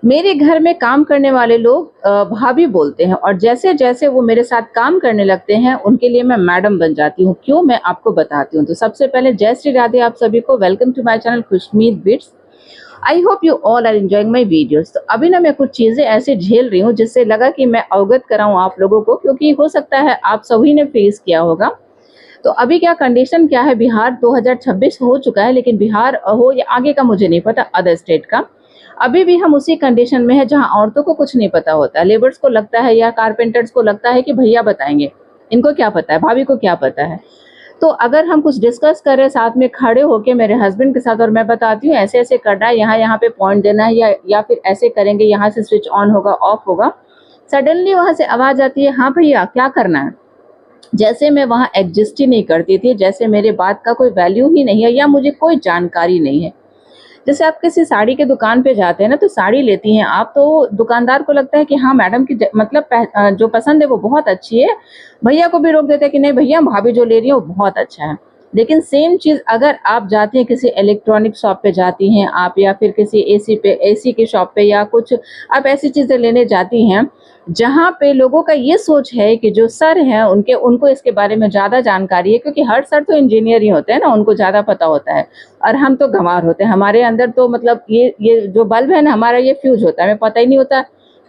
मेरे घर में काम करने वाले लोग भाभी बोलते हैं और जैसे-जैसे वो मेरे साथ काम करने लगते हैं, उनके लिए मैं मैडम बन जाती हूँ। क्यों? मैं आपको बताती हूँ। तो सबसे पहले जय श्री राधे आप सभी को, welcome to my channel Khushmeet bits. I hope you all are enjoying my videos. तो अभी ना मैं कुछ चीज़ें ऐसे झेल रही हूँ जिससे लगा कि मैं अवगत कराऊँ आप लोगों को, क्योंकि हो सकता है आप सभी ने फेस किया होगा। तो अभी क्या कंडीशन क्या है, बिहार 2026 हो चुका है, लेकिन बिहार हो या आगे का मुझे नहीं पता, अदर स्टेट का, अभी भी हम उसी कंडीशन में है जहां औरतों को कुछ नहीं पता होता है। लेबर्स को लगता है या कारपेंटर्स को लगता है कि भैया बताएंगे, इनको क्या पता है, भाभी को क्या पता है। तो अगर हम कुछ डिस्कस करें साथ में खड़े होके मेरे हस्बैंड के साथ, और मैं बताती हूँ ऐसे ऐसे करना है, यहाँ यहाँ पे पॉइंट देना है, या फिर ऐसे करेंगे, यहाँ से स्विच ऑन होगा ऑफ होगा, सडनली वहां से आवाज आती है, हाँ भैया क्या करना है। जैसे मैं वहाँ एग्जिस्ट ही नहीं करती थी, जैसे मेरे बात का कोई वैल्यू ही नहीं है या मुझे कोई जानकारी नहीं है। जैसे आप किसी साड़ी के दुकान पे जाते हैं ना, तो साड़ी लेती हैं आप, तो दुकानदार को लगता है कि हाँ मैडम की मतलब जो पसंद है वो बहुत अच्छी है, भैया को भी रोक देते हैं कि नहीं भैया भाभी जो ले रही है वो बहुत अच्छा है। लेकिन सेम चीज़ अगर आप जाती हैं किसी इलेक्ट्रॉनिक शॉप पे जाती हैं आप, या फिर किसी एसी की शॉप पे, या कुछ आप ऐसी चीज़ें लेने जाती हैं जहाँ पे लोगों का ये सोच है कि जो सर हैं उनके उनको इसके बारे में ज़्यादा जानकारी है, क्योंकि हर सर तो इंजीनियर ही होते हैं ना, उनको ज़्यादा पता होता है। और हम तो गँवार होते हैं, हमारे अंदर तो मतलब ये जो बल्ब है ना हमारा, ये फ्यूज़ होता है, हमें पता ही नहीं होता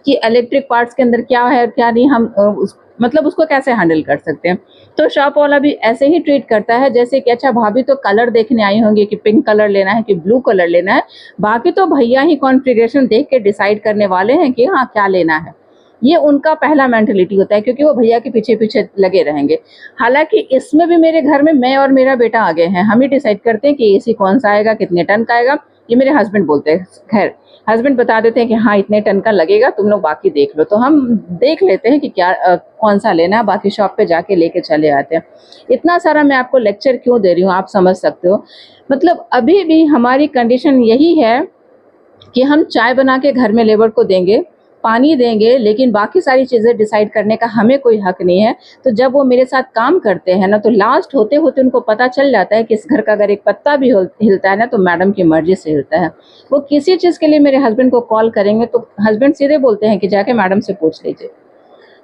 कि इलेक्ट्रिक पार्ट्स के अंदर क्या है और क्या नहीं, हम उस मतलब उसको कैसे हैंडल कर सकते हैं। तो शॉप वाला भी ऐसे ही ट्रीट करता है जैसे कि अच्छा भाभी तो कलर देखने आई होंगी कि पिंक कलर लेना है कि ब्लू कलर लेना है, बाकी तो भैया ही कॉन्फ़िगरेशन देख के डिसाइड करने वाले हैं कि हाँ, क्या लेना है। ये उनका पहला मेंटालिटी होता है, क्योंकि वो भैया के पीछे-पीछे लगे रहेंगे। हालाँकि इसमें भी मेरे घर में मैं और मेरा बेटा आगे हैं, हम ही डिसाइड करते हैं कि एसी कौन-सा आएगा, कितने टन का आएगा, ये मेरे हस्बैंड बोलते हैं। ख़ैर, हस्बैंड बता देते हैं कि हाँ, इतने टन का लगेगा, तुम लोग बाकी देख लो। तो हम देख लेते हैं कि क्या कौन-सा लेना है, बाकी शॉप पे जाके लेके चले आते हैं। इतना सारा मैं आपको लेक्चर क्यों दे रही हूँ, आप समझ सकते हो। मतलब अभी भी हमारी कंडीशन यही है कि हम चाय बना के घर में लेबर को देंगे, पानी देंगे, लेकिन बाकी सारी चीज़ें डिसाइड करने का हमें कोई हक नहीं है। तो जब वो मेरे साथ काम करते हैं ना, तो लास्ट होते-होते उनको पता चल जाता है कि इस घर का अगर एक पत्ता भी हिलता है ना, तो मैडम की मर्ज़ी से हिलता है। वो किसी चीज़ के लिए मेरे हस्बैंड को कॉल करेंगे, तो हस्बैंड सीधे बोलते हैं कि जाके मैडम से पूछ लीजिए।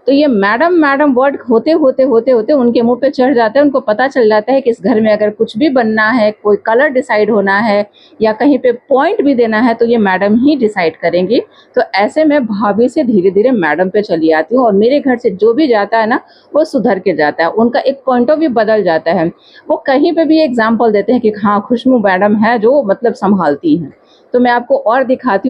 तो ये मैडम मैडम वर्ड होते-होते उनके मुँह पे चढ़ जाता है, उनको पता चल जाता है कि इस घर में अगर कुछ भी बनना है, कोई कलर डिसाइड होना है या कहीं पे पॉइंट भी देना है, तो ये मैडम ही डिसाइड करेंगी। तो ऐसे में भाभी से धीरे-धीरे मैडम पे चली आती हूँ, और मेरे घर से जो भी जाता है ना, वो सुधर के जाता है। उनका एक पॉइंट ऑफ व्यू बदल जाता है। वो कहीं पे भी एग्ज़ाम्पल देते हैं कि हाँ, खुशबू मैडम है जो मतलब सँभालती हैं। तो मैं आपको और दिखाती